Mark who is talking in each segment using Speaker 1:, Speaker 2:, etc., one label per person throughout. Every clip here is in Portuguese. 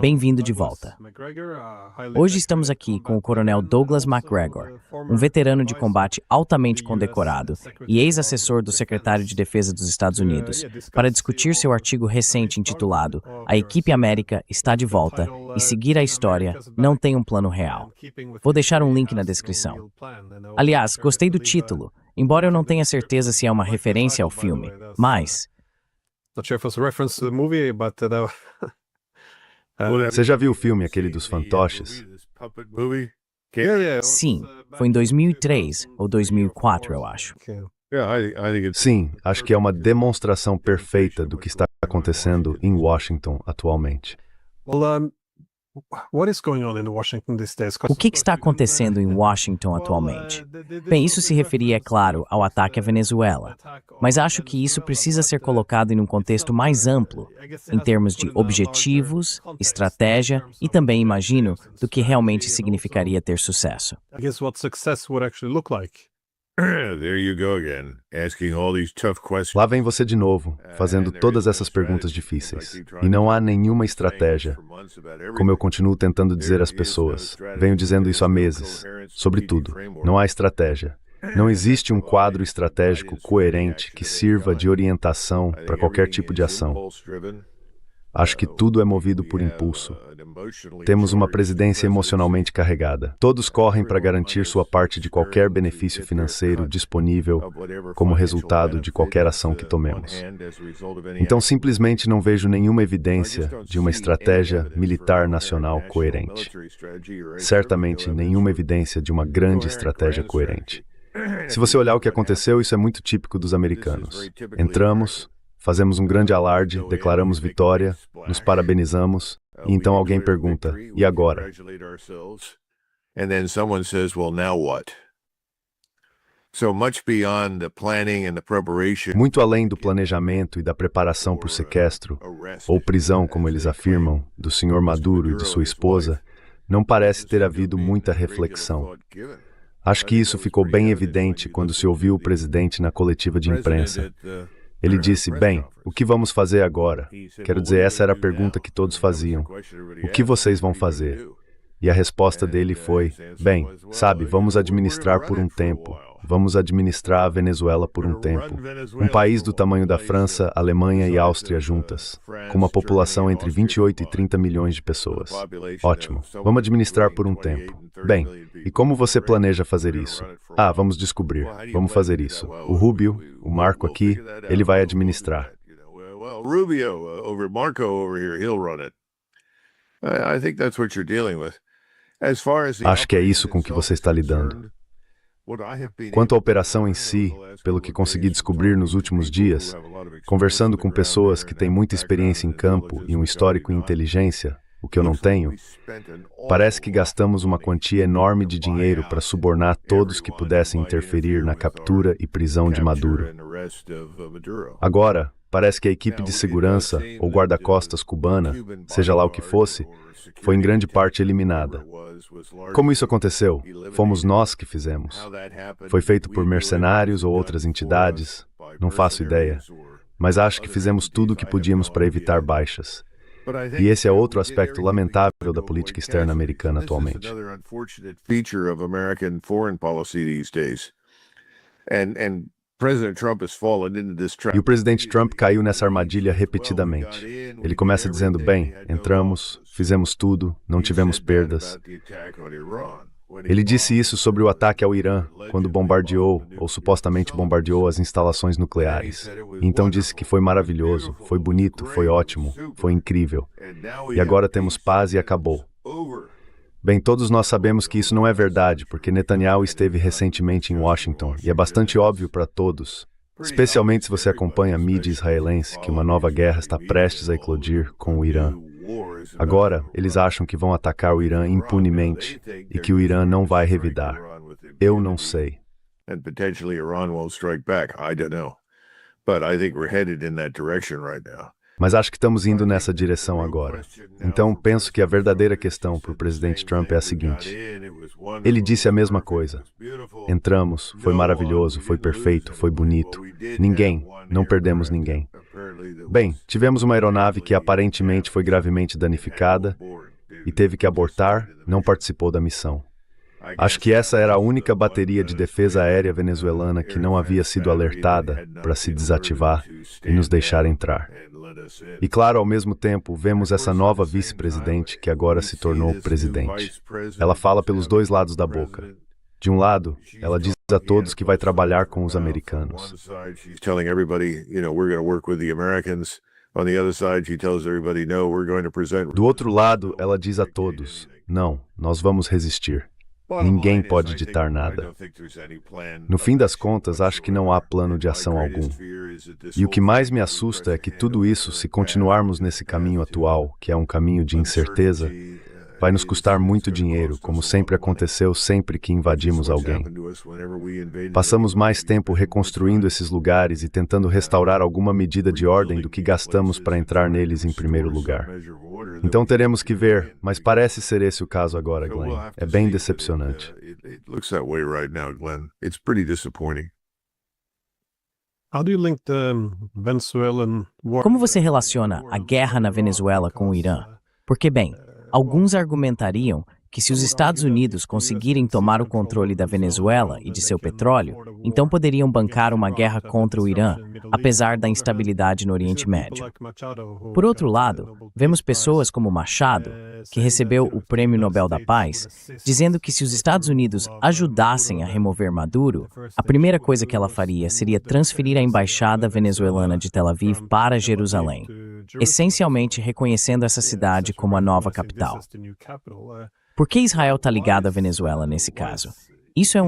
Speaker 1: Bem-vindo de volta. Hoje estamos aqui com o Coronel Douglas MacGregor, um veterano de combate altamente condecorado e ex-assessor do Secretário de Defesa dos Estados Unidos, para discutir seu artigo recente intitulado A Equipe América está de volta e seguir a história não tem um plano real. Vou deixar um link na descrição. Aliás, gostei do título, embora eu não tenha certeza se é uma referência ao filme, mas...
Speaker 2: Você já viu o filme, aquele dos fantoches?
Speaker 1: Sim, foi em 2003 ou 2004, eu acho.
Speaker 2: Sim, acho que é uma demonstração perfeita do que está acontecendo em Washington atualmente.
Speaker 1: O que está acontecendo em Washington atualmente? Bem, isso se referia, é claro, ao ataque à Venezuela, mas acho que isso precisa ser colocado em um contexto mais amplo, em termos de objetivos, estratégia e também, imagino, do que realmente significaria ter sucesso.
Speaker 2: Lá vem você de novo, fazendo todas essas perguntas difíceis. E não há nenhuma estratégia. Como eu continuo tentando dizer às pessoas, venho dizendo isso há meses, sobre tudo, não há estratégia. Não existe um quadro estratégico coerente que sirva de orientação para qualquer tipo de ação. Acho que tudo é movido por impulso. Temos uma presidência emocionalmente carregada. Todos correm para garantir sua parte de qualquer benefício financeiro disponível como resultado de qualquer ação que tomemos. Então, simplesmente não vejo nenhuma evidência de uma estratégia militar nacional coerente. Certamente, nenhuma evidência de uma grande estratégia coerente. Se você olhar o que aconteceu, isso é muito típico dos americanos. Entramos, fazemos um grande alarde, declaramos vitória, nos parabenizamos, e então alguém pergunta, e agora? Muito além do planejamento e da preparação para o sequestro, ou prisão, como eles afirmam, do Sr. Maduro e de sua esposa, não parece ter havido muita reflexão. Acho que isso ficou bem evidente quando se ouviu o presidente na coletiva de imprensa. Ele disse, bem, o que vamos fazer agora? Quero dizer, essa era a pergunta que todos faziam. O que vocês vão fazer? E a resposta dele foi, bem, sabe, vamos administrar por um tempo. Vamos administrar a Venezuela por um tempo. Um país do tamanho da França, Alemanha e Áustria juntas, com uma população entre 28 e 30 milhões de pessoas. Ótimo. Vamos administrar por um tempo. Bem, e como você planeja fazer isso? Ah, vamos descobrir. Vamos fazer isso. O Rubio, o Marco aqui, ele vai administrar. Acho que é isso com que você está lidando. Quanto à operação em si, pelo que consegui descobrir nos últimos dias, conversando com pessoas que têm muita experiência em campo e um histórico em inteligência, o que eu não tenho, parece que gastamos uma quantia enorme de dinheiro para subornar todos que pudessem interferir na captura e prisão de Maduro. Agora, parece que a equipe de segurança ou guarda-costas cubana, seja lá o que fosse, foi em grande parte eliminada. Como isso aconteceu? Fomos nós que fizemos. Foi feito por mercenários ou outras entidades? Não faço ideia. Mas acho que fizemos tudo o que podíamos para evitar baixas. E esse é outro aspecto lamentável da política externa americana atualmente. E o presidente Trump caiu nessa armadilha repetidamente. Ele começa dizendo, bem, entramos, fizemos tudo, não tivemos perdas. Ele disse isso sobre o ataque ao Irã, quando bombardeou, ou supostamente bombardeou as instalações nucleares. E então disse que foi maravilhoso, foi bonito, foi ótimo, foi incrível. E agora temos paz e acabou. Bem, todos nós sabemos que isso não é verdade, porque Netanyahu esteve recentemente em Washington, e é bastante óbvio para todos, especialmente se você acompanha a mídia israelense, que uma nova guerra está prestes a eclodir com o Irã. Agora, eles acham que vão atacar o Irã impunemente, e que o Irã não vai revidar. Eu não sei. Mas acho que estamos indo nessa direção agora. Então, penso que a verdadeira questão para o presidente Trump é a seguinte. Ele disse a mesma coisa. Entramos, foi maravilhoso, foi perfeito, foi bonito. Ninguém, não perdemos ninguém. Bem, tivemos uma aeronave que aparentemente foi gravemente danificada e teve que abortar, não participou da missão. Acho que essa era a única bateria de defesa aérea venezuelana que não havia sido alertada para se desativar e nos deixar entrar. E claro, ao mesmo tempo, vemos essa nova vice-presidente que agora se tornou presidente. Ela fala pelos dois lados da boca. De um lado, ela diz a todos que vai trabalhar com os americanos. Do outro lado, ela diz a todos, não, nós vamos resistir. Ninguém pode ditar nada. No fim das contas, acho que não há plano de ação algum. E o que mais me assusta é que tudo isso, se continuarmos nesse caminho atual, que é um caminho de incerteza, vai nos custar muito dinheiro, como sempre aconteceu sempre que invadimos alguém. Passamos mais tempo reconstruindo esses lugares e tentando restaurar alguma medida de ordem do que gastamos para entrar neles em primeiro lugar. Então teremos que ver, mas parece ser esse o caso agora, Glenn. É bem decepcionante.
Speaker 1: Como você relaciona a guerra na Venezuela com o Irã? Porque, bem, alguns argumentariam que se os Estados Unidos conseguirem tomar o controle da Venezuela e de seu petróleo, então poderiam bancar uma guerra contra o Irã, apesar da instabilidade no Oriente Médio. Por outro lado, vemos pessoas como Machado, que recebeu o Prêmio Nobel da Paz, dizendo que se os Estados Unidos ajudassem a remover Maduro, a primeira coisa que ela faria seria transferir a embaixada venezuelana de Tel Aviv para Jerusalém, essencialmente reconhecendo essa cidade como a nova capital. Por que Israel está ligado à Venezuela nesse caso? Isso é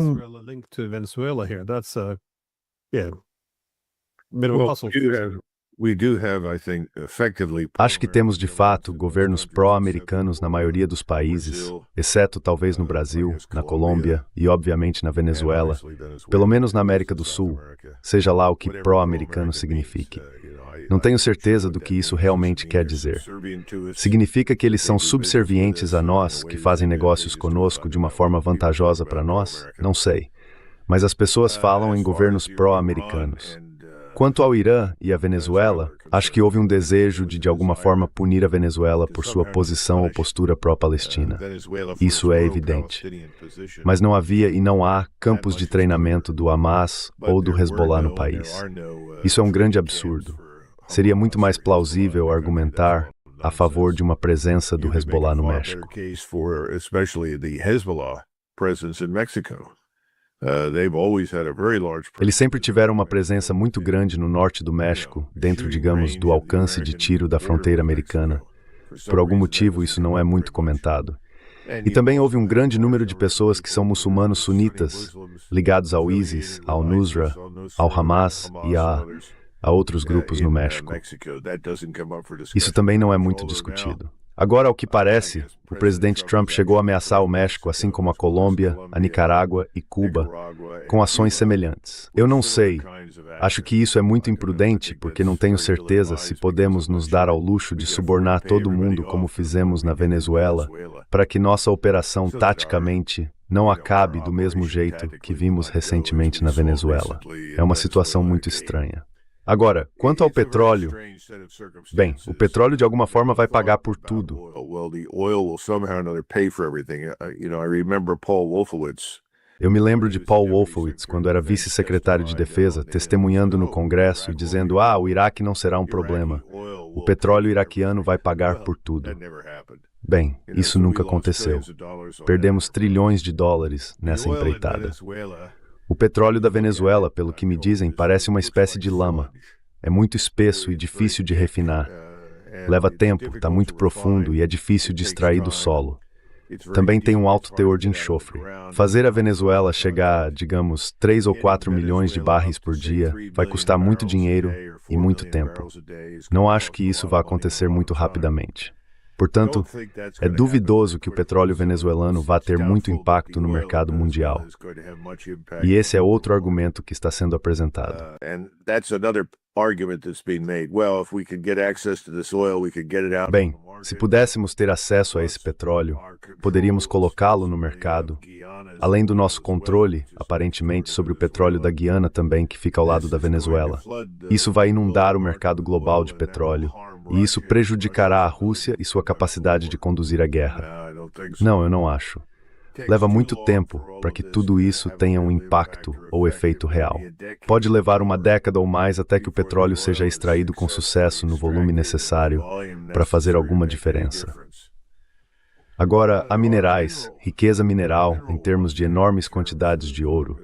Speaker 2: Acho que temos, de fato, governos pró-americanos na maioria dos países, exceto talvez no Brasil, na Colômbia e, obviamente, na Venezuela, pelo menos na América do Sul, seja lá o que pró-americano signifique. Não tenho certeza do que isso realmente quer dizer. Significa que eles são subservientes a nós, que fazem negócios conosco de uma forma vantajosa para nós? Não sei. Mas as pessoas falam em governos pró-americanos. Quanto ao Irã e à Venezuela, acho que houve um desejo de alguma forma, punir a Venezuela por sua posição ou postura pró-Palestina. Isso é evidente. Mas não havia e não há campos de treinamento do Hamas ou do Hezbollah no país. Isso é um grande absurdo. Seria muito mais plausível argumentar a favor de uma presença do Hezbollah no México. Eles sempre tiveram uma presença muito grande no norte do México, dentro, digamos, do alcance de tiro da fronteira americana. Por algum motivo, isso não é muito comentado. E também houve um grande número de pessoas que são muçulmanos sunitas, ligados ao ISIS, ao Nusra, ao Hamas e a outros grupos no México. Isso também não é muito discutido. Agora, ao que parece, o presidente Trump chegou a ameaçar o México, assim como a Colômbia, a Nicarágua e Cuba, com ações semelhantes. Eu não sei. Acho que isso é muito imprudente, porque não tenho certeza se podemos nos dar ao luxo de subornar todo mundo como fizemos na Venezuela, para que nossa operação, taticamente, não acabe do mesmo jeito que vimos recentemente na Venezuela. É uma situação muito estranha. Agora, quanto ao petróleo, bem, o petróleo de alguma forma vai pagar por tudo. Eu me lembro de Paul Wolfowitz, quando era vice-secretário de Defesa, testemunhando no Congresso e dizendo, o Iraque não será um problema. O petróleo iraquiano vai pagar por tudo. Bem, isso nunca aconteceu. Perdemos trilhões de dólares nessa empreitada. O petróleo da Venezuela, pelo que me dizem, parece uma espécie de lama. É muito espesso e difícil de refinar. Leva tempo, está muito profundo e é difícil de extrair do solo. Também tem um alto teor de enxofre. Fazer a Venezuela chegar a, digamos, 3 ou 4 milhões de barris por dia vai custar muito dinheiro e muito tempo. Não acho que isso vá acontecer muito rapidamente. Portanto, é duvidoso que o petróleo venezuelano vá ter muito impacto no mercado mundial. E esse é outro argumento que está sendo apresentado. Bem, Se pudéssemos ter acesso a esse petróleo, poderíamos colocá-lo no mercado, além do nosso controle, aparentemente, sobre o petróleo da Guiana também, que fica ao lado da Venezuela. Isso vai inundar o mercado global de petróleo, e isso prejudicará a Rússia e sua capacidade de conduzir a guerra. Não, eu não acho. Leva muito tempo para que tudo isso tenha um impacto ou efeito real. Pode levar uma década ou mais até que o petróleo seja extraído com sucesso no volume necessário para fazer alguma diferença. Agora, há minerais, riqueza mineral em termos de enormes quantidades de ouro.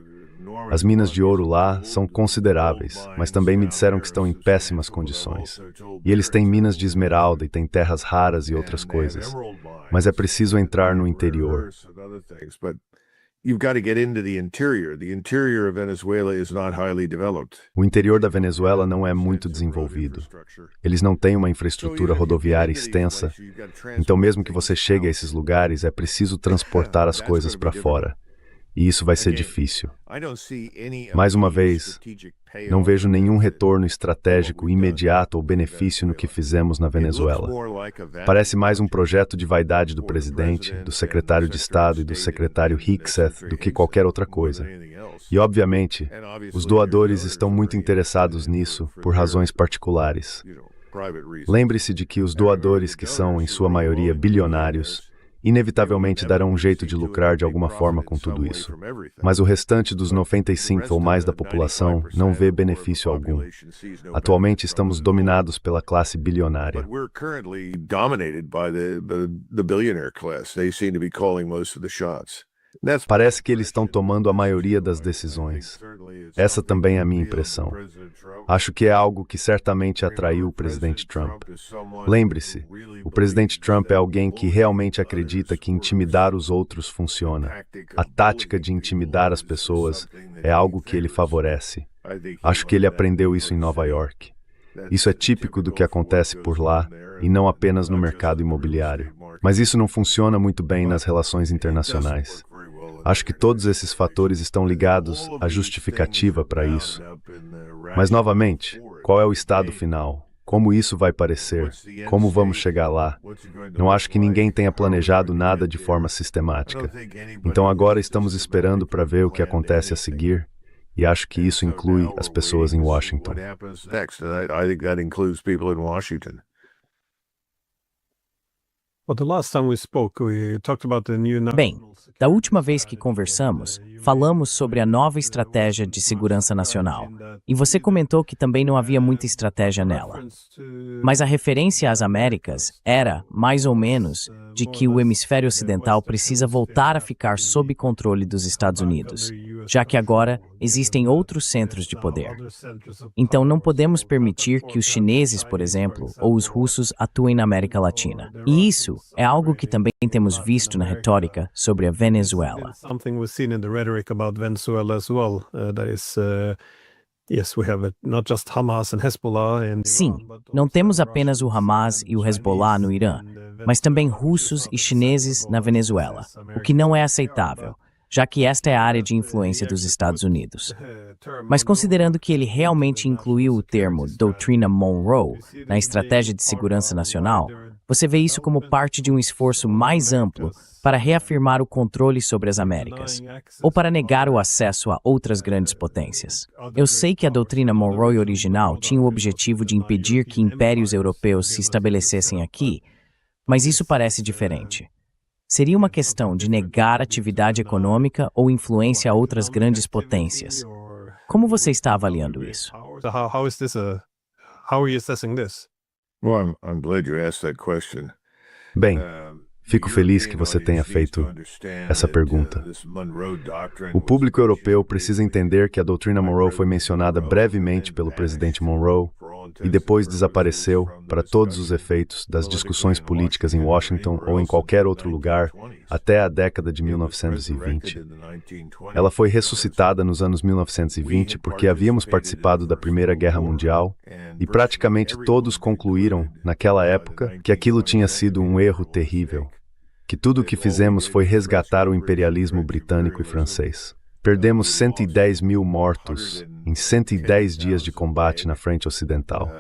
Speaker 2: As minas de ouro lá são consideráveis, mas também me disseram que estão em péssimas condições. E eles têm minas de esmeralda e têm terras raras e outras coisas. Mas é preciso entrar no interior. O interior da Venezuela não é muito desenvolvido. Eles não têm uma infraestrutura rodoviária extensa. Então, mesmo que você chegue a esses lugares, é preciso transportar as coisas para fora. E isso vai ser difícil. Mais uma vez, não vejo nenhum retorno estratégico imediato ou benefício no que fizemos na Venezuela. Parece mais um projeto de vaidade do presidente, do secretário de Estado e do secretário Hickseth do que qualquer outra coisa. E, obviamente, os doadores estão muito interessados nisso por razões particulares. Lembre-se de que os doadores, que são, em sua maioria, bilionários, inevitavelmente darão um jeito de lucrar de alguma forma com tudo isso. Mas o restante dos 95% ou mais da população não vê benefício algum. Atualmente estamos dominados pela classe bilionária. Parece que eles estão tomando a maioria das decisões. Essa também é a minha impressão. Acho que é algo que certamente atraiu o presidente Trump. Lembre-se, o presidente Trump é alguém que realmente acredita que intimidar os outros funciona. A tática de intimidar as pessoas é algo que ele favorece. Acho que ele aprendeu isso em Nova York. Isso é típico do que acontece por lá, e não apenas no mercado imobiliário. Mas isso não funciona muito bem nas relações internacionais. Acho que todos esses fatores estão ligados à justificativa para isso. Mas, novamente, qual é o estado final? Como isso vai parecer? Como vamos chegar lá? Não acho que ninguém tenha planejado nada de forma sistemática. Então agora estamos esperando para ver o que acontece a seguir, e acho que isso inclui as pessoas em Washington.
Speaker 1: Bem, da última vez que conversamos, falamos sobre a nova estratégia de segurança nacional. E você comentou que também não havia muita estratégia nela. Mas a referência às Américas era, mais ou menos, de que o hemisfério ocidental precisa voltar a ficar sob controle dos Estados Unidos, já que agora existem outros centros de poder. Então não podemos permitir que os chineses, por exemplo, ou os russos atuem na América Latina. E isso é algo que também temos visto na retórica sobre a Venezuela. Sim, não temos apenas o Hamas e o Hezbollah no Irã, mas também russos e chineses na Venezuela, o que não é aceitável, já que esta é a área de influência dos Estados Unidos. Mas considerando que ele realmente incluiu o termo Doutrina Monroe na Estratégia de Segurança Nacional, você vê isso como parte de um esforço mais amplo para reafirmar o controle sobre as Américas, ou para negar o acesso a outras grandes potências. Eu sei que a doutrina Monroe original tinha o objetivo de impedir que impérios europeus se estabelecessem aqui, mas isso parece diferente. Seria uma questão de negar atividade econômica ou influência a outras grandes potências. Como você está avaliando isso?
Speaker 2: Bem, fico feliz que você tenha feito essa pergunta. O público europeu precisa entender que a doutrina Monroe foi mencionada brevemente pelo presidente Monroe e depois desapareceu para todos os efeitos das discussões políticas em Washington ou em qualquer outro lugar até a década de 1920. Ela foi ressuscitada nos anos 1920 porque havíamos participado da Primeira Guerra Mundial e praticamente todos concluíram, naquela época, que aquilo tinha sido um erro terrível, que tudo o que fizemos foi resgatar o imperialismo britânico e francês. Perdemos 110 mil mortos em 110 dias de combate na frente ocidental.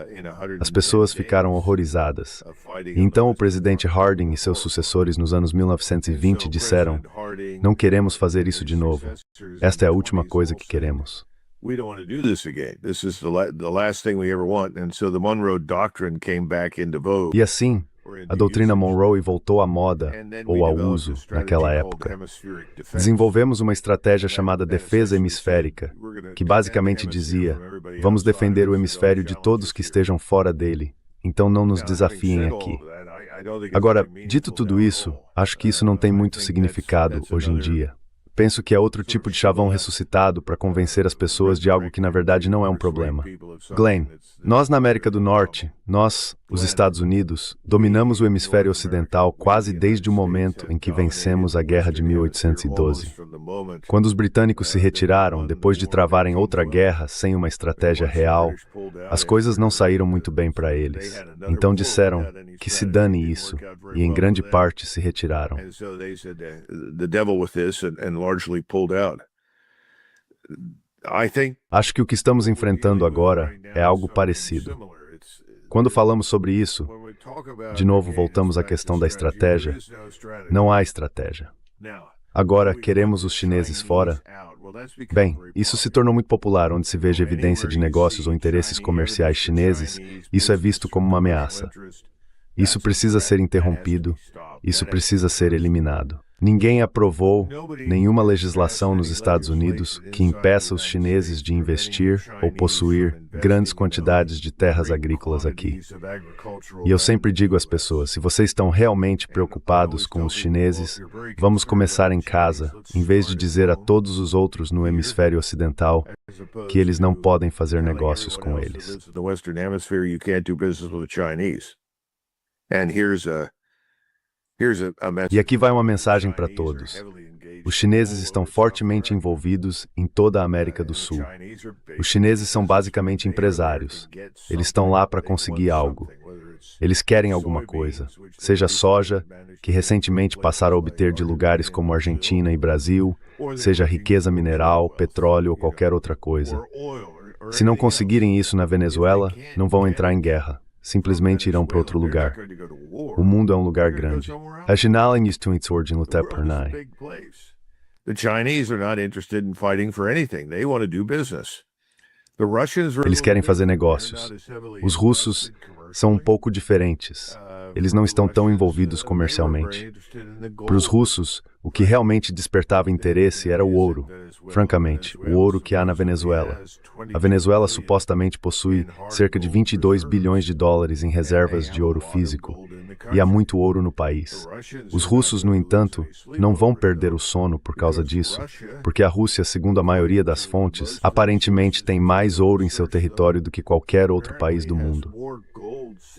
Speaker 2: As pessoas ficaram horrorizadas. E então o presidente Harding e seus sucessores nos anos 1920 disseram: não queremos fazer isso de novo. Esta é a última coisa que queremos.
Speaker 3: We don't want to do this again. This is the last thing we ever want. And so the Monroe Doctrine came back into vogue.
Speaker 2: E assim, a doutrina Monroe voltou à moda ou ao uso naquela época. Desenvolvemos uma estratégia chamada defesa hemisférica, que basicamente dizia: vamos defender o hemisfério de todos que estejam fora dele, então não nos desafiem aqui. Agora, dito tudo isso, acho que isso não tem muito significado hoje em dia. Penso que é outro tipo de chavão ressuscitado para convencer as pessoas de algo que na verdade não é um problema. Glenn, nós na América do Norte, nós, os Estados Unidos, dominamos o hemisfério ocidental quase desde o momento em que vencemos a Guerra de 1812. Quando os britânicos se retiraram, depois de travarem outra guerra sem uma estratégia real, as coisas não saíram muito bem para eles. Então disseram que se dane isso, e em grande parte se retiraram. Acho que o que estamos enfrentando agora é algo parecido. Quando falamos sobre isso, de novo voltamos à questão da estratégia. Não há estratégia. Agora, queremos os chineses fora? Bem, isso se tornou muito popular, onde se veja evidência de negócios ou interesses comerciais chineses. Isso é visto como uma ameaça. Isso precisa ser interrompido. Isso precisa ser eliminado. Ninguém aprovou nenhuma legislação nos Estados Unidos que impeça os chineses de investir ou possuir grandes quantidades de terras agrícolas aqui. E eu sempre digo às pessoas, se vocês estão realmente preocupados com os chineses, vamos começar em casa, em vez de dizer a todos os outros no hemisfério ocidental que eles não podem fazer negócios com eles. E aqui vai uma mensagem para todos. Os chineses estão fortemente envolvidos em toda a América do Sul. Os chineses são basicamente empresários. Eles estão lá para conseguir algo. Eles querem alguma coisa, seja soja, que recentemente passaram a obter de lugares como Argentina e Brasil, seja riqueza mineral, petróleo ou qualquer outra coisa. Se não conseguirem isso na Venezuela, não vão entrar em guerra. Simplesmente irão para outro lugar. O mundo é um lugar grande. A Chinala used to its origin Lutepernai.
Speaker 3: The Chinese are not interested in fighting for anything. They want to do business. The Russians
Speaker 2: Eles querem fazer negócios. Os russos são um pouco diferentes. Eles não estão tão envolvidos comercialmente. Para os russos, o que realmente despertava interesse era o ouro. Francamente, o ouro que há na Venezuela. A Venezuela supostamente possui cerca de 22 bilhões de dólares em reservas de ouro físico. E há muito ouro no país. Os russos, no entanto, não vão perder o sono por causa disso, porque a Rússia, segundo a maioria das fontes, aparentemente tem mais ouro em seu território do que qualquer outro país do mundo.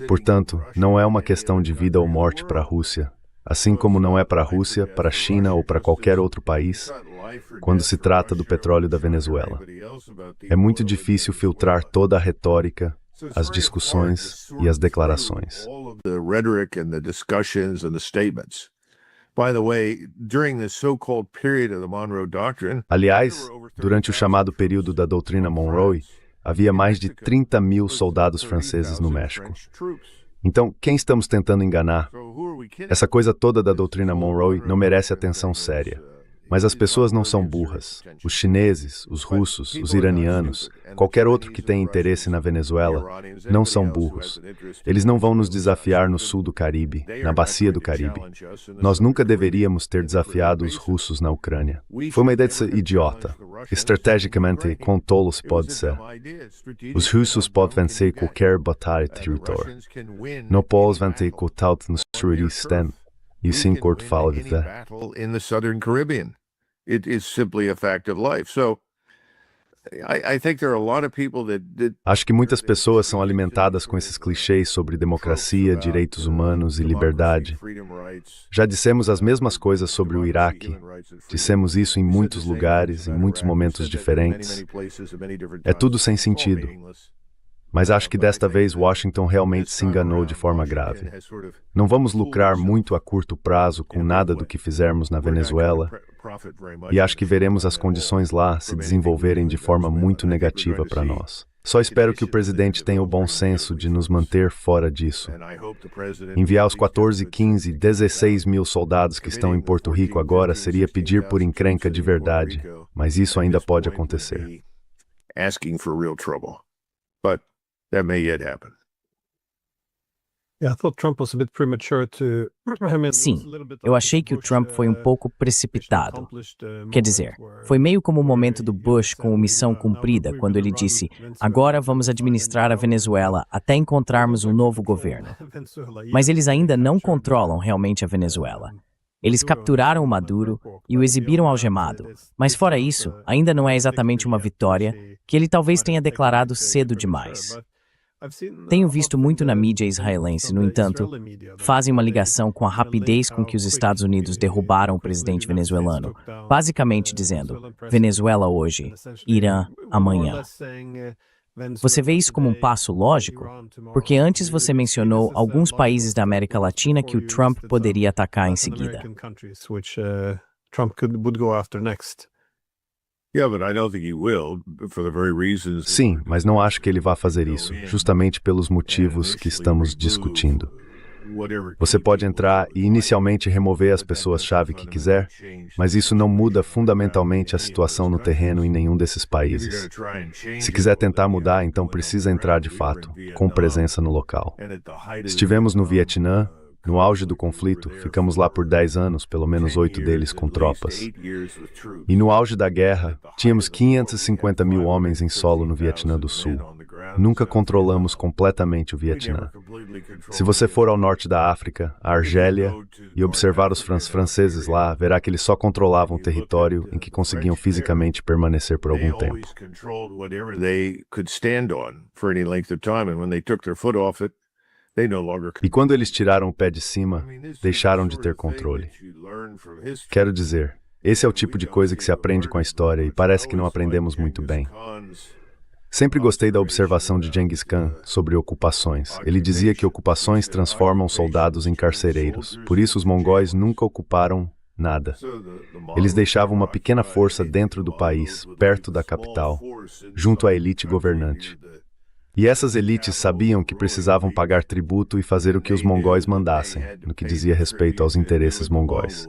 Speaker 2: Portanto, não é uma questão de vida ou morte para a Rússia, assim como não é para a Rússia, para a China ou para qualquer outro país, quando se trata do petróleo da Venezuela. É muito difícil filtrar toda a retórica, as discussões e as declarações. Aliás, durante o chamado período da doutrina Monroe, havia mais de 30 mil soldados franceses no México. Então, quem estamos tentando enganar? Essa coisa toda da doutrina Monroe não merece atenção séria. Mas as pessoas não são burras. Os chineses, os russos, os iranianos, qualquer outro que tenha interesse na Venezuela, não são burros. Eles não vão nos desafiar no sul do Caribe, na bacia do Caribe. Nós nunca deveríamos ter desafiado os russos na Ucrânia. Foi uma ideia idiota. Estrategicamente, quão tolo se pode ser. Os russos podem vencer qualquer batalha territorial. Não podem vencer qualquer destruição. E sim fala de fé.
Speaker 3: It is simply a fact of life. So, I think there are a lot of people that
Speaker 2: Acho que muitas pessoas são alimentadas com esses clichês sobre democracia, direitos humanos e liberdade. Já dissemos as mesmas coisas sobre o Iraque. Dissemos isso em muitos lugares, em muitos momentos diferentes. É tudo sem sentido. Mas acho que desta vez Washington realmente se enganou de forma grave. Não vamos lucrar muito a curto prazo com nada do que fizermos na Venezuela, e acho que veremos as condições lá se desenvolverem de forma muito negativa para nós. Só espero que o presidente tenha o bom senso de nos manter fora disso. Enviar os 14, 15, 16 mil soldados que estão em Porto Rico agora seria pedir por encrenca de verdade, mas isso ainda pode acontecer.
Speaker 3: That may yet happen.
Speaker 1: Sim, eu achei que o Trump foi um pouco precipitado. Quer dizer, foi meio como o momento do Bush com a missão cumprida, quando ele disse: agora vamos administrar a Venezuela até encontrarmos um novo governo. Mas eles ainda não controlam realmente a Venezuela. Eles capturaram o Maduro e o exibiram algemado, mas fora isso, ainda não é exatamente uma vitória que ele talvez tenha declarado cedo demais. Tenho visto muito na mídia israelense, no entanto, fazem uma ligação com a rapidez com que os Estados Unidos derrubaram o presidente venezuelano, basicamente dizendo, Venezuela hoje, Irã amanhã. Você vê isso como um passo lógico? Porque antes você mencionou alguns países da América Latina que o Trump poderia atacar em seguida.
Speaker 2: Sim, mas não acho que ele vá fazer isso, justamente pelos motivos que estamos discutindo. Você pode entrar e inicialmente remover as pessoas-chave que quiser, mas isso não muda fundamentalmente a situação no terreno em nenhum desses países. Se quiser tentar mudar, então precisa entrar de fato, com presença no local. Estivemos no Vietnã. No auge do conflito, ficamos lá por 10 anos, pelo menos 8 deles com tropas. E no auge da guerra, tínhamos 550 mil homens em solo no Vietnã do Sul. Nunca controlamos completamente o Vietnã. Se você for ao norte da África, a Argélia, e observar os franceses lá, verá que eles só controlavam o território em que conseguiam fisicamente permanecer por algum tempo. E quando eles tiraram o pé de cima, deixaram de ter controle. Quero dizer, esse é o tipo de coisa que se aprende com a história e parece que não aprendemos muito bem. Sempre gostei da observação de Genghis Khan sobre ocupações. Ele dizia que ocupações transformam soldados em carcereiros. Por isso os mongóis nunca ocuparam nada. Eles deixavam uma pequena força dentro do país, perto da capital, junto à elite governante. E essas elites sabiam que precisavam pagar tributo e fazer o que os mongóis mandassem, no que dizia respeito aos interesses mongóis.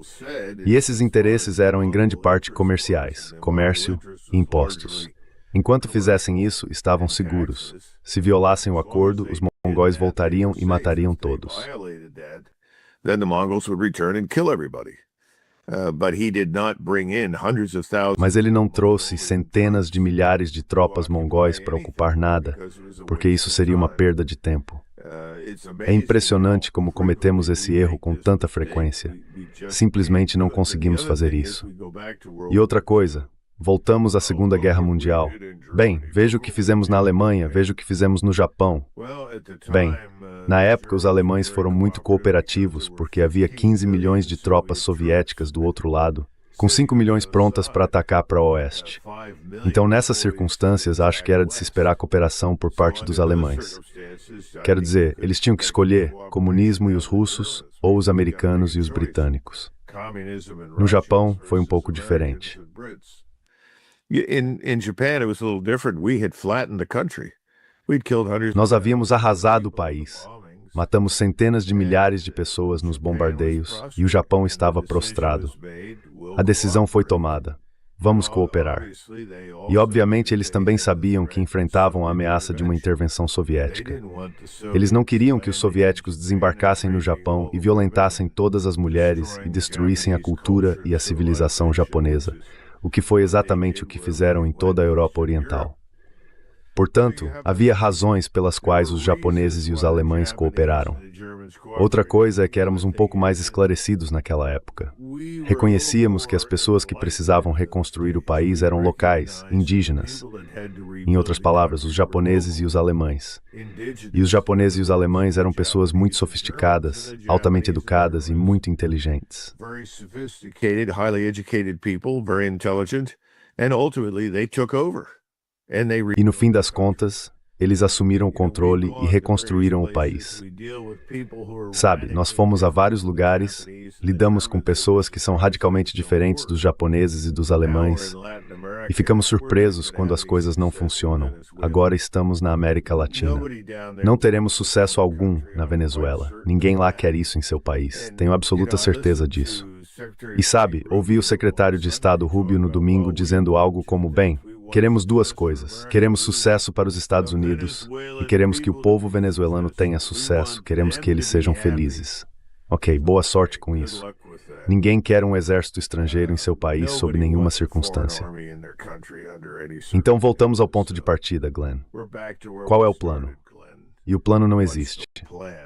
Speaker 2: E esses interesses eram em grande parte comerciais, comércio e impostos. Enquanto fizessem isso, estavam seguros. Se violassem o acordo, os mongóis voltariam e matariam todos. Mas ele não trouxe centenas de milhares de tropas mongóis para ocupar nada, porque isso seria uma perda de tempo. É impressionante como cometemos esse erro com tanta frequência. Simplesmente não conseguimos fazer isso. E outra coisa, voltamos à Segunda Guerra Mundial. Bem, veja o que fizemos na Alemanha, veja o que fizemos no Japão. Bem, na época os alemães foram muito cooperativos porque havia 15 milhões de tropas soviéticas do outro lado, com 5 milhões prontas para atacar para o oeste. Então, nessas circunstâncias, acho que era de se esperar cooperação por parte dos alemães. Quero dizer, eles tinham que escolher comunismo e os russos, ou os americanos e os britânicos. No Japão, foi um pouco diferente. Nós havíamos arrasado o país. Matamos centenas de milhares de pessoas nos bombardeios e o Japão estava prostrado. A decisão foi tomada. Vamos cooperar. E obviamente eles também sabiam que enfrentavam a ameaça de uma intervenção soviética. Eles não queriam que os soviéticos desembarcassem no Japão e violentassem todas as mulheres e destruíssem a cultura e a civilização japonesa, o que foi exatamente o que fizeram em toda a Europa Oriental. Portanto, havia razões pelas quais os japoneses e os alemães cooperaram. Outra coisa é que éramos um pouco mais esclarecidos naquela época. Reconhecíamos que as pessoas que precisavam reconstruir o país eram locais, indígenas. Em outras palavras, os japoneses e os alemães. E os japoneses e os alemães eram pessoas muito sofisticadas, altamente educadas e muito inteligentes. E no fim das contas, eles assumiram o controle e reconstruíram o país. Sabe, nós fomos a vários lugares, lidamos com pessoas que são radicalmente diferentes dos japoneses e dos alemães, e ficamos surpresos quando as coisas não funcionam. Agora estamos na América Latina. Não teremos sucesso algum na Venezuela. Ninguém lá quer isso em seu país. Tenho absoluta certeza disso. E sabe, ouvi o secretário de Estado Rubio no domingo dizendo algo como, bem, queremos duas coisas. Queremos sucesso para os Estados Unidos e queremos que o povo venezuelano tenha sucesso. Queremos que eles sejam felizes. Ok, boa sorte com isso. Ninguém quer um exército estrangeiro em seu país sob nenhuma circunstância. Então voltamos ao ponto de partida, Glenn. Qual é o plano? E o plano não existe.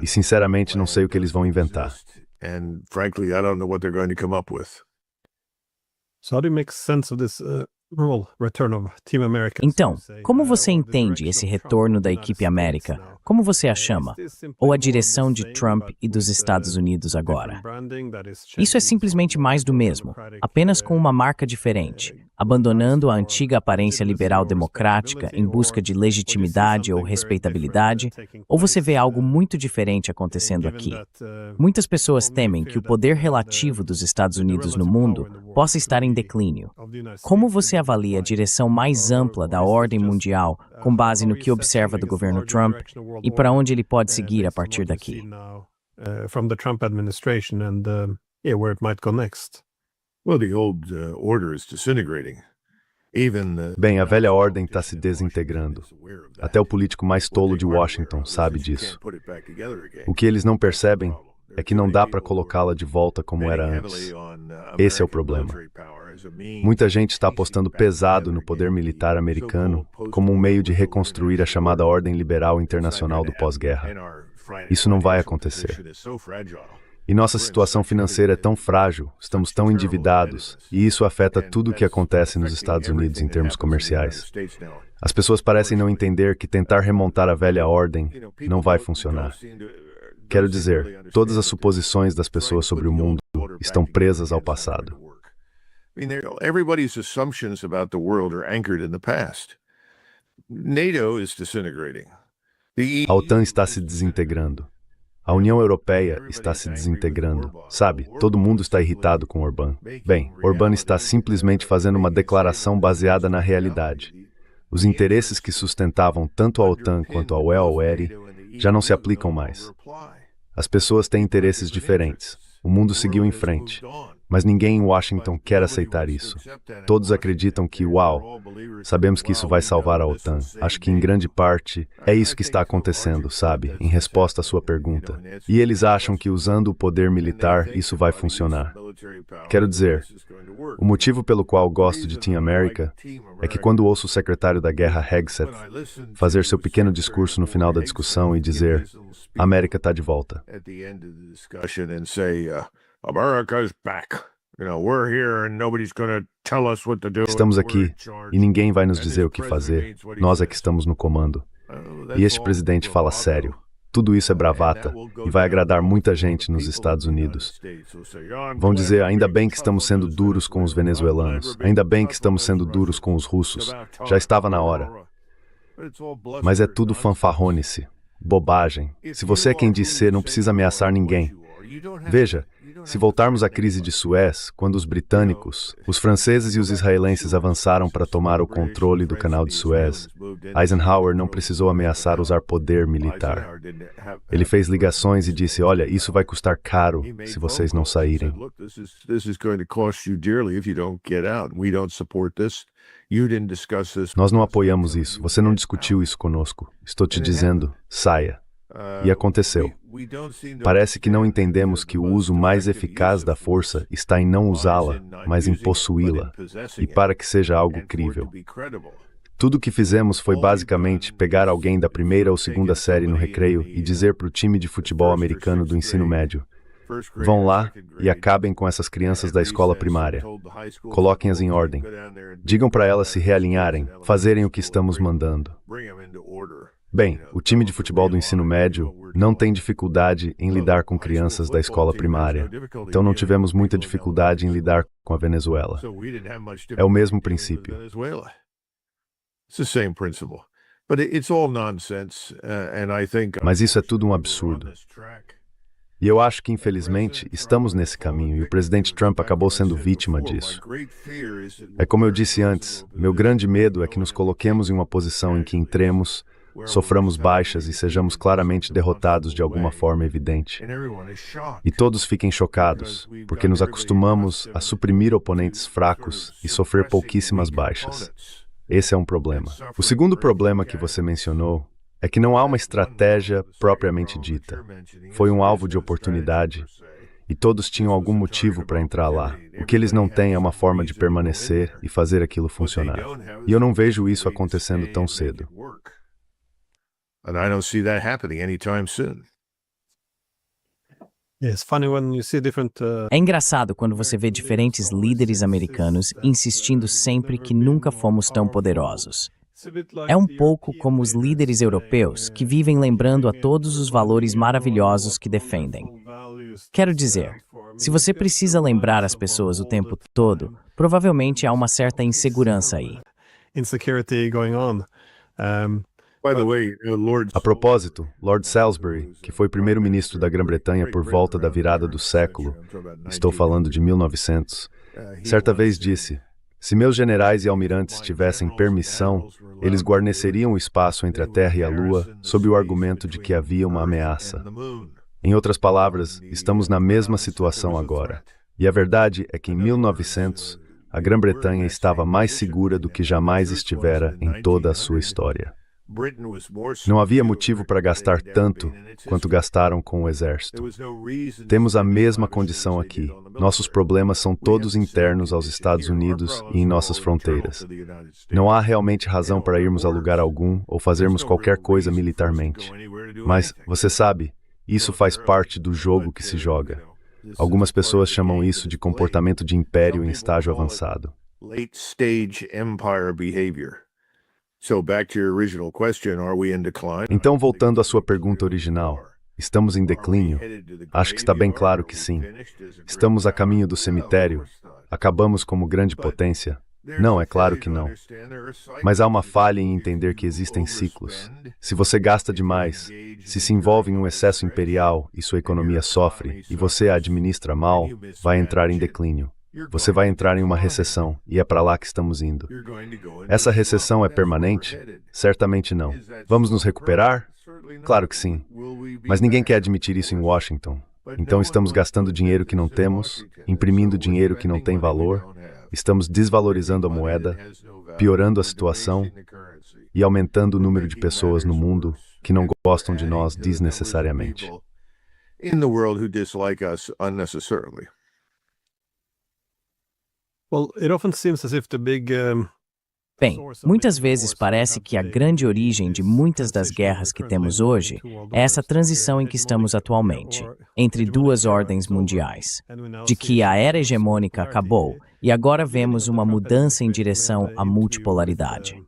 Speaker 2: E sinceramente não sei o que eles vão inventar.
Speaker 3: And frankly, I don't know what they're going to come up with.
Speaker 4: So how do you make sense of this return of Team America?
Speaker 1: Então, como você entende esse retorno da equipe América? Como você a chama? Ou a direção de Trump e dos Estados Unidos agora? Isso é simplesmente mais do mesmo, apenas com uma marca diferente, abandonando a antiga aparência liberal democrática em busca de legitimidade ou respeitabilidade, ou você vê algo muito diferente acontecendo aqui? Muitas pessoas temem que o poder relativo dos Estados Unidos no mundo possa estar em declínio. Como você avalia a direção mais ampla da ordem mundial com base no que observa do governo Trump e para onde ele pode seguir a partir daqui?
Speaker 4: From the Trump administration and where it might go next.
Speaker 3: Well, the old order is disintegrating.
Speaker 2: Bem, a velha ordem está se desintegrando. Até o político mais tolo de Washington sabe disso. O que eles não percebem é que não dá para colocá-la de volta como era antes. Esse é o problema. Muita gente está apostando pesado no poder militar americano como um meio de reconstruir a chamada ordem liberal internacional do pós-guerra. Isso não vai acontecer. E nossa situação financeira é tão frágil, estamos tão endividados, e isso afeta tudo o que acontece nos Estados Unidos em termos comerciais. As pessoas parecem não entender que tentar remontar a velha ordem não vai funcionar. Quero dizer, todas as suposições das pessoas sobre o mundo estão presas ao passado.
Speaker 3: Everybody's assumptions about the world are anchored in the past. NATO is disintegrating.
Speaker 2: A OTAN está se desintegrando. A União Europeia está se desintegrando. Sabe, todo mundo está irritado com Orbán. Bem, Orbán está simplesmente fazendo uma declaração baseada na realidade. Os interesses que sustentavam tanto a OTAN quanto a UEL já não se aplicam mais. As pessoas têm interesses diferentes. O mundo seguiu em frente. Mas ninguém em Washington quer aceitar isso. Todos acreditam que, uau, sabemos que isso vai salvar a OTAN. Acho que, em grande parte, é isso que está acontecendo, sabe, em resposta à sua pergunta. E eles acham que, usando o poder militar, isso vai funcionar. Quero dizer, o motivo pelo qual gosto de Team America é que quando ouço o secretário da Guerra, Hegseth, fazer seu pequeno discurso no final da discussão e dizer, a América está de volta.
Speaker 3: America's back. We're here and nobody's going to tell us what to do.
Speaker 2: Estamos aqui e ninguém vai nos dizer o que fazer. Nós é que estamos no comando. E este presidente fala sério. Tudo isso é bravata e vai agradar muita gente nos Estados Unidos. Vão dizer, ainda bem que estamos sendo duros com os venezuelanos. Ainda bem que estamos sendo duros com os russos. Já estava na hora. Mas é tudo fanfarronice, bobagem. Se você é quem diz ser, não precisa ameaçar ninguém. Veja, se voltarmos à crise de Suez, quando os britânicos, os franceses e os israelenses avançaram para tomar o controle do canal de Suez, Eisenhower não precisou ameaçar usar poder militar. Ele fez ligações e disse, olha, isso vai custar caro se vocês não saírem. Nós não apoiamos isso, você não discutiu isso conosco. Estou te dizendo, saia. E aconteceu. Parece que não entendemos que o uso mais eficaz da força está em não usá-la, mas em possuí-la, e para que seja algo crível. Tudo o que fizemos foi basicamente pegar alguém da primeira ou segunda série no recreio e dizer para o time de futebol americano do ensino médio, vão lá e acabem com essas crianças da escola primária. Coloquem-as em ordem. Digam para elas se realinharem, fazerem o que estamos mandando. Bem, o time de futebol do ensino médio não tem dificuldade em lidar com crianças da escola primária. Então não tivemos muita dificuldade em lidar com a Venezuela. É o mesmo princípio. Mas isso é tudo um absurdo. E eu acho que, infelizmente, estamos nesse caminho e o presidente Trump acabou sendo vítima disso. É como eu disse antes, meu grande medo é que nos coloquemos em uma posição em que entremos, soframos baixas e sejamos claramente derrotados de alguma forma evidente. E todos fiquem chocados, porque nos acostumamos a suprimir oponentes fracos e sofrer pouquíssimas baixas. Esse é um problema. O segundo problema que você mencionou é que não há uma estratégia propriamente dita. Foi um alvo de oportunidade e todos tinham algum motivo para entrar lá. O que eles não têm é uma forma de permanecer e fazer aquilo funcionar. E eu não vejo isso acontecendo tão cedo.
Speaker 1: É engraçado quando você vê diferentes líderes americanos insistindo sempre que nunca fomos tão poderosos. É um pouco como os líderes europeus que vivem lembrando a todos os valores maravilhosos que defendem. Quero dizer, se você precisa lembrar as pessoas o tempo todo, provavelmente há uma certa insegurança aí.
Speaker 2: A propósito, Lord Salisbury, que foi primeiro-ministro da Grã-Bretanha por volta da virada do século, estou falando de 1900, certa vez disse: se meus generais e almirantes tivessem permissão, eles guarneceriam o espaço entre a Terra e a Lua sob o argumento de que havia uma ameaça. Em outras palavras, estamos na mesma situação agora. E a verdade é que em 1900, a Grã-Bretanha estava mais segura do que jamais estivera em toda a sua história. Não havia motivo para gastar tanto quanto gastaram com o exército. Temos a mesma condição aqui. Nossos problemas são todos internos aos Estados Unidos e em nossas fronteiras. Não há realmente razão para irmos a lugar algum ou fazermos qualquer coisa militarmente. Mas, você sabe, isso faz parte do jogo que se joga. Algumas pessoas chamam isso de comportamento de império em estágio avançado. Então, voltando à sua pergunta original, estamos em declínio? Acho que está bem claro que sim. Estamos a caminho do cemitério? Acabamos como grande potência? Não, é claro que não. Mas há uma falha em entender que existem ciclos. Se você gasta demais, se envolve em um excesso imperial e sua economia sofre, e você a administra mal, vai entrar em declínio. Você vai entrar em uma recessão, e é para lá que estamos indo. Essa recessão é permanente? Certamente não. Vamos nos recuperar? Claro que sim. Mas ninguém quer admitir isso em Washington. Então estamos gastando dinheiro que não temos, imprimindo dinheiro que não tem valor, estamos desvalorizando a moeda, piorando a situação e aumentando o número de pessoas no mundo que não gostam de nós desnecessariamente.
Speaker 1: Bem, muitas vezes parece que a grande origem de muitas das guerras que temos hoje é essa transição em que estamos atualmente, entre duas ordens mundiais, de que a era hegemônica acabou e agora vemos uma mudança em direção à multipolaridade.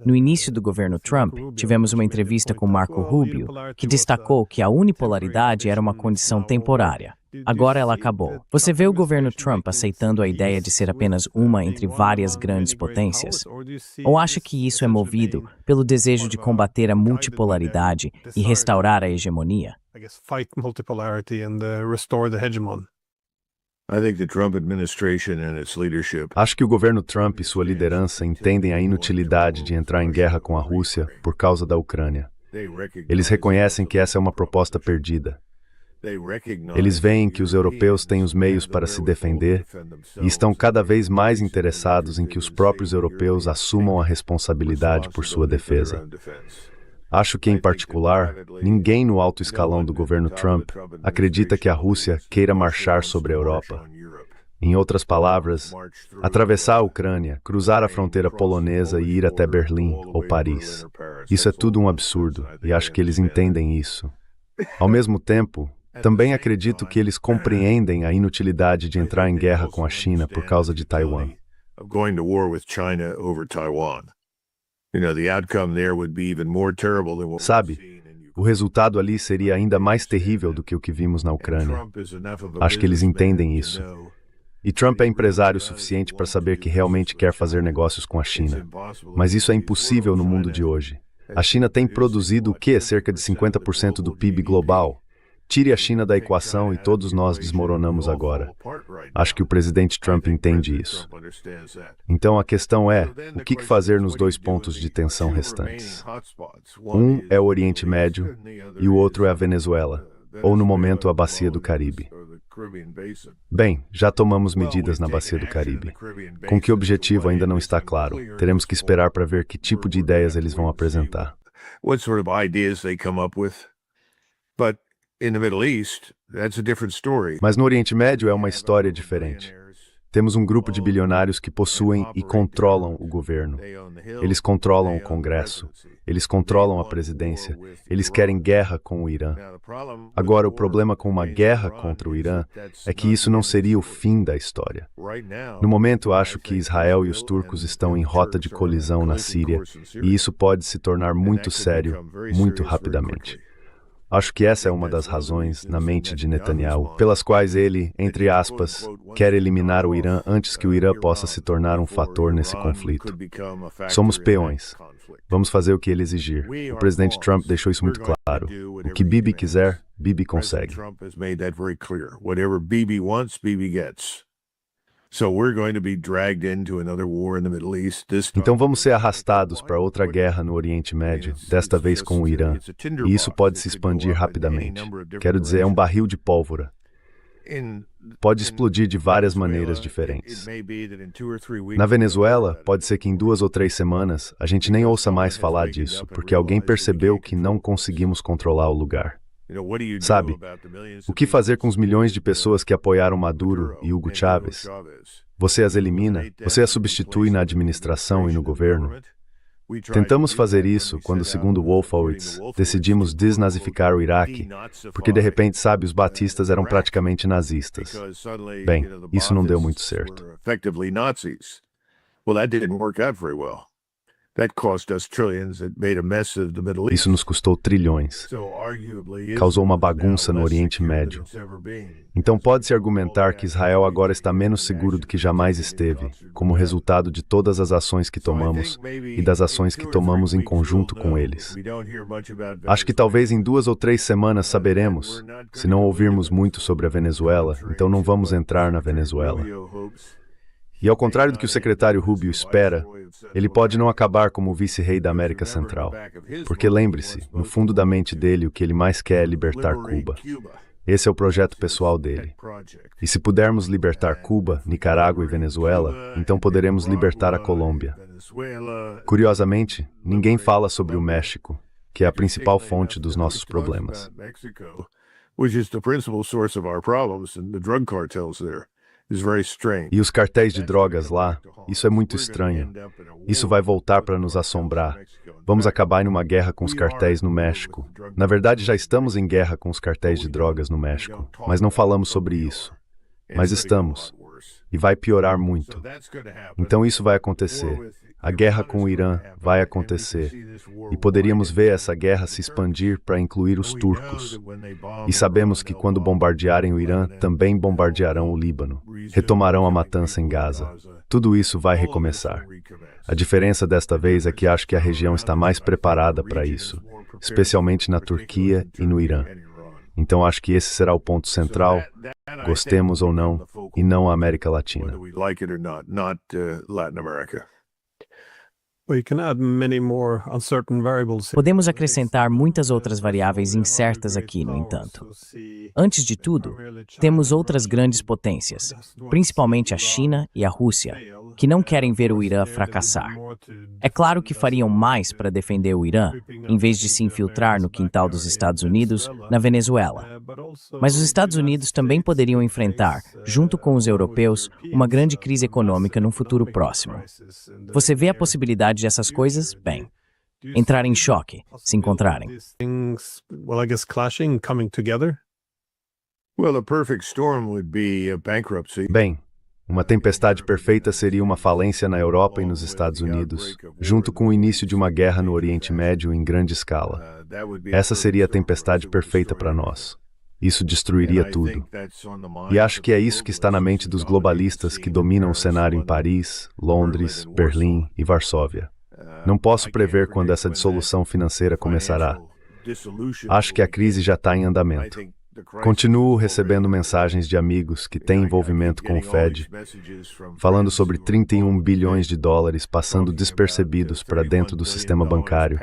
Speaker 1: No início do governo Trump, tivemos uma entrevista com Marco Rubio, que destacou que a unipolaridade era uma condição temporária. Agora ela acabou. Você vê o governo Trump aceitando a ideia de ser apenas uma entre várias grandes potências? Ou acha que isso é movido pelo desejo de combater a multipolaridade e restaurar a hegemonia?
Speaker 2: Acho que o governo Trump e sua liderança entendem a inutilidade de entrar em guerra com a Rússia por causa da Ucrânia. Eles reconhecem que essa é uma proposta perdida. Eles veem que os europeus têm os meios para se defender e estão cada vez mais interessados em que os próprios europeus assumam a responsabilidade por sua defesa. Acho que, em particular, ninguém no alto escalão do governo Trump acredita que a Rússia queira marchar sobre a Europa. Em outras palavras, atravessar a Ucrânia, cruzar a fronteira polonesa e ir até Berlim ou Paris. Isso é tudo um absurdo, e acho que eles entendem isso. Ao mesmo tempo, também acredito que eles compreendem a inutilidade de entrar em guerra com a China por causa de Taiwan. Sabe, o resultado ali seria ainda mais terrível do que o que vimos na Ucrânia. Acho que eles entendem isso. E Trump é empresário suficiente para saber que realmente quer fazer negócios com a China. Mas isso é impossível no mundo de hoje. A China tem produzido o quê? Cerca de 50% do PIB global. Tire a China da equação e todos nós desmoronamos agora. Acho que o presidente Trump entende isso. Então a questão é, o que fazer nos dois pontos de tensão restantes? Um é o Oriente Médio e o outro é a Venezuela, ou no momento a Bacia do Caribe. Bem, já tomamos medidas na Bacia do Caribe. Com que objetivo ainda não está claro. Teremos que esperar para ver que tipo de ideias eles vão apresentar.
Speaker 3: What sort of ideas they come up with. But in the Middle East, that's a different story.
Speaker 2: Mas no Oriente Médio é uma história diferente. Temos um grupo de bilionários que possuem e controlam o governo. Eles controlam o Congresso. Eles controlam a presidência. Eles querem guerra com o Irã. Agora, o problema com uma guerra contra o Irã é que isso não seria o fim da história. No momento, acho que Israel e os turcos estão em rota de colisão na Síria, e isso pode se tornar muito sério, muito rapidamente. Acho que essa é uma das razões, na mente de Netanyahu, pelas quais ele, entre aspas, quer eliminar o Irã antes que o Irã possa se tornar um fator nesse conflito. Somos peões. Vamos fazer o que ele exigir. O presidente Trump deixou isso muito claro. O que Bibi quiser, Bibi consegue. Então vamos ser arrastados para outra guerra no Oriente Médio, desta vez com o Irã. E isso pode se expandir rapidamente. Quero dizer, é um barril de pólvora. Pode explodir de várias maneiras diferentes. Na Venezuela, pode ser que em 2 ou 3 semanas a gente nem ouça mais falar disso, porque alguém percebeu que não conseguimos controlar o lugar. Sabe, o que fazer com os milhões de pessoas que apoiaram Maduro e Hugo Chávez? Você as elimina? Você as substitui na administração e no governo? Tentamos fazer isso quando, segundo Wolfowitz, decidimos desnazificar o Iraque, porque de repente, sabe, os batistas eram praticamente nazistas. Bem, isso não deu muito certo. Isso nos custou trilhões. Causou uma bagunça no Oriente Médio. Então pode-se argumentar que Israel agora está menos seguro do que jamais esteve, como resultado de todas as ações que tomamos e das ações que tomamos em conjunto com eles. Acho que talvez em 2 ou 3 semanas saberemos. Se não ouvirmos muito sobre a Venezuela, então não vamos entrar na Venezuela. E ao contrário do que o secretário Rubio espera, ele pode não acabar como o vice-rei da América Central. Porque lembre-se, no fundo da mente dele, o que ele mais quer é libertar Cuba. Esse é o projeto pessoal dele. E se pudermos libertar Cuba, Nicarágua e Venezuela, então poderemos libertar a Colômbia. Curiosamente, ninguém fala sobre o México, que é a principal fonte dos nossos problemas. E os cartéis de drogas lá, isso é muito estranho. Isso vai voltar para nos assombrar. Vamos acabar em uma guerra com os cartéis no México. Na verdade, já estamos em guerra com os cartéis de drogas no México, mas não falamos sobre isso. Mas estamos. E vai piorar muito. Então isso vai acontecer. A guerra com o Irã vai acontecer. E poderíamos ver essa guerra se expandir para incluir os turcos. E sabemos que quando bombardearem o Irã, também bombardearão o Líbano. Retomarão a matança em Gaza. Tudo isso vai recomeçar. A diferença desta vez é que acho que a região está mais preparada para isso, especialmente na Turquia e no Irã. Então acho que esse será o ponto central, gostemos ou não, e não a América Latina.
Speaker 1: Podemos acrescentar muitas outras variáveis incertas aqui, no entanto. Antes de tudo, temos outras grandes potências, principalmente a China e a Rússia, que não querem ver o Irã fracassar. É claro que fariam mais para defender o Irã, em vez de se infiltrar no quintal dos Estados Unidos, na Venezuela. Mas os Estados Unidos também poderiam enfrentar, junto com os europeus, uma grande crise econômica no futuro próximo. Você vê a possibilidade dessas coisas? Bem, entrar em choque, se encontrarem.
Speaker 2: Bem, uma tempestade perfeita seria uma falência na Europa e nos Estados Unidos, junto com o início de uma guerra no Oriente Médio em grande escala. Essa seria a tempestade perfeita para nós. Isso destruiria tudo. E acho que é isso que está na mente dos globalistas que dominam o cenário em Paris, Londres, Berlim e Varsóvia. Não posso prever quando essa dissolução financeira começará. Acho que a crise já está em andamento. Continuo recebendo mensagens de amigos que têm envolvimento com o Fed, falando sobre 31 bilhões de dólares passando despercebidos para dentro do sistema bancário,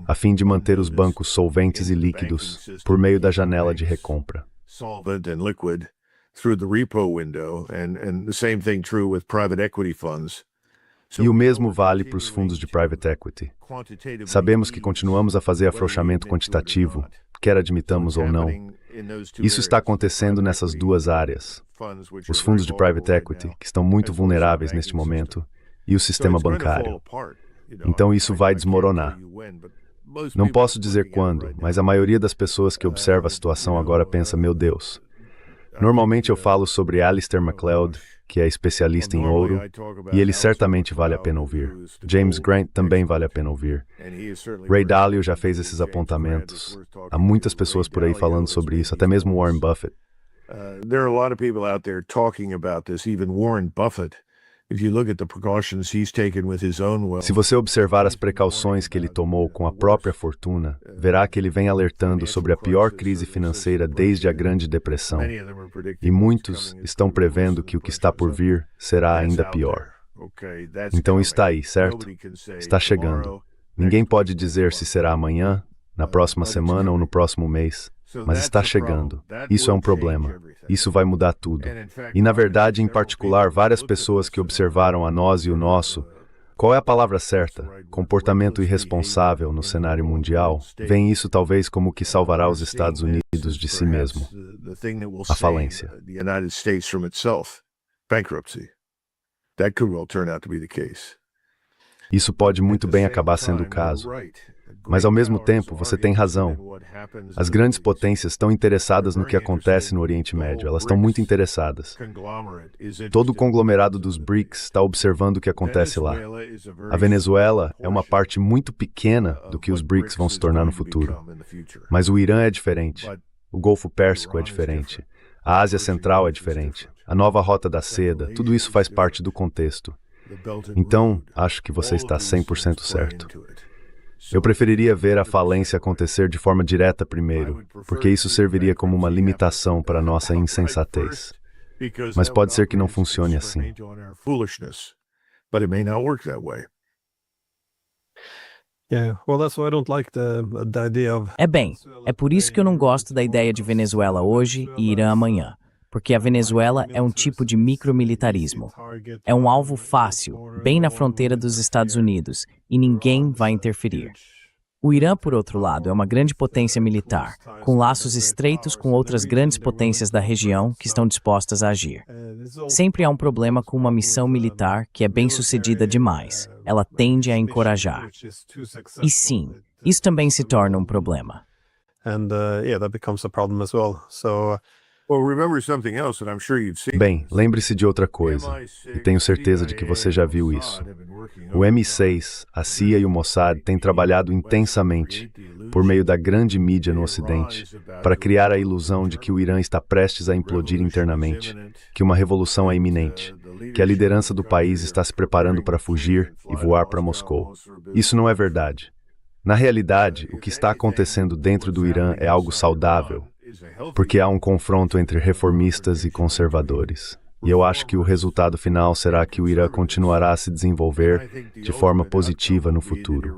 Speaker 2: a fim de manter os bancos solventes e líquidos por meio da janela de recompra. E o mesmo vale para os fundos de private equity. Sabemos que continuamos a fazer afrouxamento quantitativo, quer admitamos ou não. Isso está acontecendo nessas duas áreas. Os fundos de private equity, que estão muito vulneráveis neste momento, e o sistema bancário. Então isso vai desmoronar. Não posso dizer quando, mas a maioria das pessoas que observa a situação agora pensa, meu Deus. Normalmente eu falo sobre Alistair MacLeod, que é especialista em ouro, e ele certamente vale a pena ouvir. James Grant também vale a pena ouvir. Ray Dalio já fez esses apontamentos. Há muitas pessoas por aí falando sobre isso, até mesmo Warren Buffett.
Speaker 3: There are a lot of people out there talking about this, even Warren Buffett. If you look at the precautions he's taken with his own wealth.
Speaker 2: Se você observar as precauções que ele tomou com a própria fortuna, verá que ele vem alertando sobre a pior crise financeira desde a Grande Depressão. E muitos estão prevendo que o que está por vir será ainda pior. Então está aí, certo? Está chegando. Ninguém pode dizer se será amanhã, na próxima semana ou no próximo mês. Mas está chegando. Isso é um problema. Isso vai mudar tudo. E, na verdade, em particular, várias pessoas que observaram a nós e o nosso, qual é a palavra certa? Comportamento irresponsável no cenário mundial, veem isso talvez como o que salvará os Estados Unidos de si mesmo. A falência. Isso pode muito bem acabar sendo o caso. Mas, ao mesmo tempo, você tem razão. As grandes potências estão interessadas no que acontece no Oriente Médio. Elas estão muito interessadas. Todo o conglomerado dos BRICS está observando o que acontece lá. A Venezuela é uma parte muito pequena do que os BRICS vão se tornar no futuro. Mas o Irã é diferente. O Golfo Pérsico é diferente. A Ásia Central é diferente. A nova Rota da Seda, tudo isso faz parte do contexto. Então, acho que você está 100% certo. Eu preferiria ver a falência acontecer de forma direta primeiro, porque isso serviria como uma limitação para a nossa insensatez. Mas pode ser que não funcione assim.
Speaker 1: É por isso que eu não gosto da ideia de Venezuela hoje e Irã amanhã. Porque a Venezuela é um tipo de micromilitarismo. É um alvo fácil, bem na fronteira dos Estados Unidos, e ninguém vai interferir. O Irã, por outro lado, é uma grande potência militar, com laços estreitos com outras grandes potências da região que estão dispostas a agir. Sempre há um problema com uma missão militar que é bem-sucedida demais. Ela tende a encorajar. E sim, isso também se torna um problema.
Speaker 2: Bem, lembre-se de outra coisa, e tenho certeza de que você já viu isso. O MI6, a CIA e o Mossad têm trabalhado intensamente, por meio da grande mídia no Ocidente, para criar a ilusão de que o Irã está prestes a implodir internamente, que uma revolução é iminente, que a liderança do país está se preparando para fugir e voar para Moscou. Isso não é verdade. Na realidade, o que está acontecendo dentro do Irã é algo saudável, porque há um confronto entre reformistas e conservadores. E eu acho que o resultado final será que o Irã continuará a se desenvolver de forma positiva no futuro.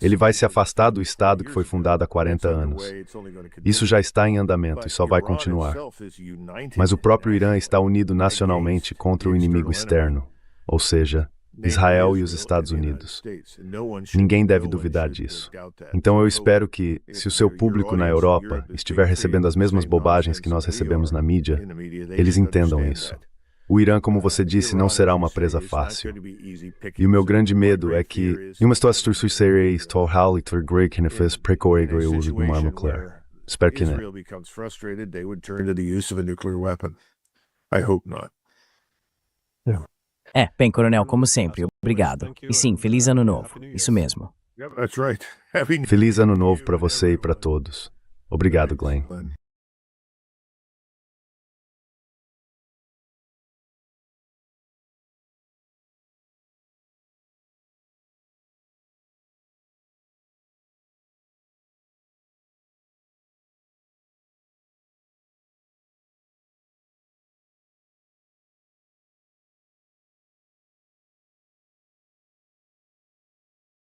Speaker 2: Ele vai se afastar do Estado que foi fundado há 40 anos. Isso já está em andamento e só vai continuar. Mas o próprio Irã está unido nacionalmente contra o inimigo externo, ou seja, Israel e os Estados Unidos. Ninguém deve duvidar disso. Então eu espero que, se o seu público na Europa estiver recebendo as mesmas bobagens que nós recebemos na mídia, eles entendam isso. O Irã, como você disse, não será uma presa fácil. E o meu grande medo é que, em uma situação nuclear. Espero que não.
Speaker 1: Bem, coronel, como sempre, obrigado. E sim, feliz ano novo. Isso mesmo.
Speaker 2: Feliz ano novo para você e para todos. Obrigado, Glenn.